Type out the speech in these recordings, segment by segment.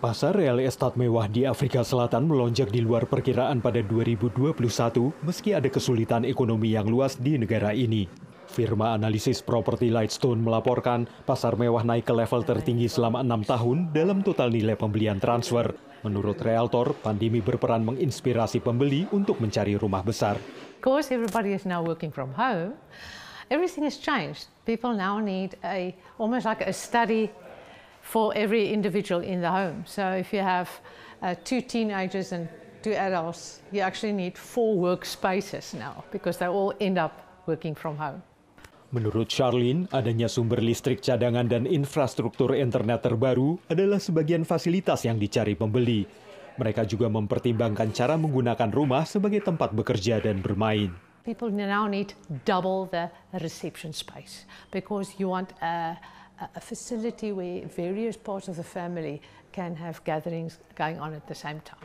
Pasar real estate mewah di Afrika Selatan melonjak di luar perkiraan pada 2021 meski ada kesulitan ekonomi yang luas di negara ini. Firma analisis properti Lightstone melaporkan pasar mewah naik ke level tertinggi selama 6 tahun dalam total nilai pembelian transfer. Menurut realtor, pandemi berperan menginspirasi pembeli untuk mencari rumah besar. Because everybody is now working from home, everything has changed. People now need almost like a study for every individual in the home. So if you have 2 teenagers and 2 adults, you actually need 4 workspaces now because they all end up working from home. Menurut Charlene, adanya sumber listrik cadangan dan infrastruktur internet terbaru adalah sebagian fasilitas yang dicari pembeli. Mereka juga mempertimbangkan cara menggunakan rumah sebagai tempat bekerja dan bermain. People now need double the reception space because you want a facility where various parts of the family can have gatherings going on at the same time.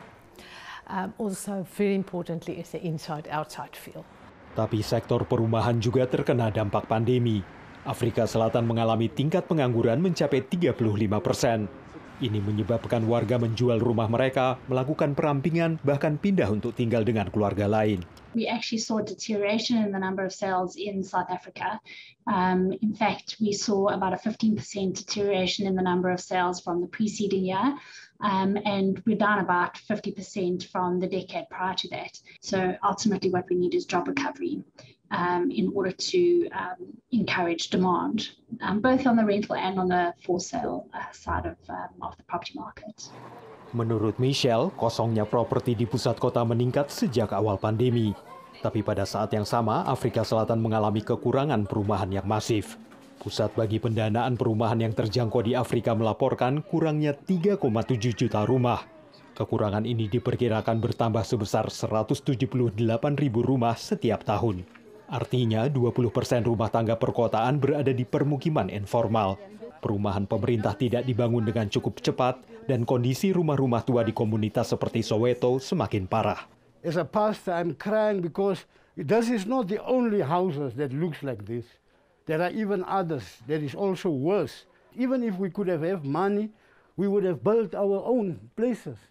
Also, very importantly, is the inside-outside feel. Tapi sektor perumahan juga terkena dampak pandemi. Afrika Selatan mengalami tingkat pengangguran mencapai 35%. Ini menyebabkan warga menjual rumah mereka, melakukan perampingan, bahkan pindah untuk tinggal dengan keluarga lain. We actually saw deterioration in the number of sales in South Africa. In fact, we saw about a 15% deterioration in the number of sales from the preceding year, and we're down about 50% from the decade prior to that. So ultimately what we need is job recovery in order to encourage demand, both on the rental and on the for sale side of the property market. Menurut Michelle, kosongnya properti di pusat kota meningkat sejak awal pandemi. Tapi pada saat yang sama, Afrika Selatan mengalami kekurangan perumahan yang masif. Pusat bagi pendanaan perumahan yang terjangkau di Afrika melaporkan kurangnya 3,7 juta rumah. Kekurangan ini diperkirakan bertambah sebesar 178.000 rumah setiap tahun. Artinya 20% rumah tangga perkotaan berada di permukiman informal. Perumahan pemerintah tidak dibangun dengan cukup cepat dan kondisi rumah-rumah tua di komunitas seperti Soweto semakin parah. As a pastor, I'm crying because this is not the only houses that looks like this. There are even others that is also worse. Even if we could have money, we would have built our own places.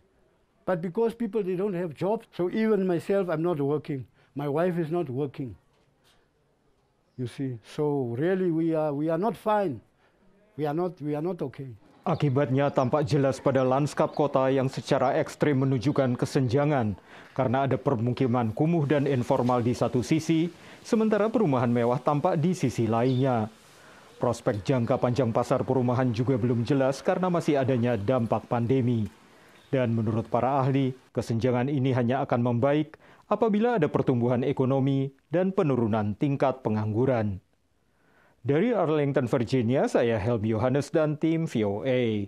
But because people, they don't have jobs, so even myself, I'm not working. My wife is not working. You see, so really we are not fine. We are not okay. Akibatnya tampak jelas pada lanskap kota yang secara ekstrim menunjukkan kesenjangan karena ada permukiman kumuh dan informal di satu sisi, sementara perumahan mewah tampak di sisi lainnya. Prospek jangka panjang pasar perumahan juga belum jelas karena masih adanya dampak pandemi. Dan menurut para ahli, kesenjangan ini hanya akan membaik apabila ada pertumbuhan ekonomi dan penurunan tingkat pengangguran. Dari Arlington, Virginia, saya Helmi Yohanes dan tim VOA.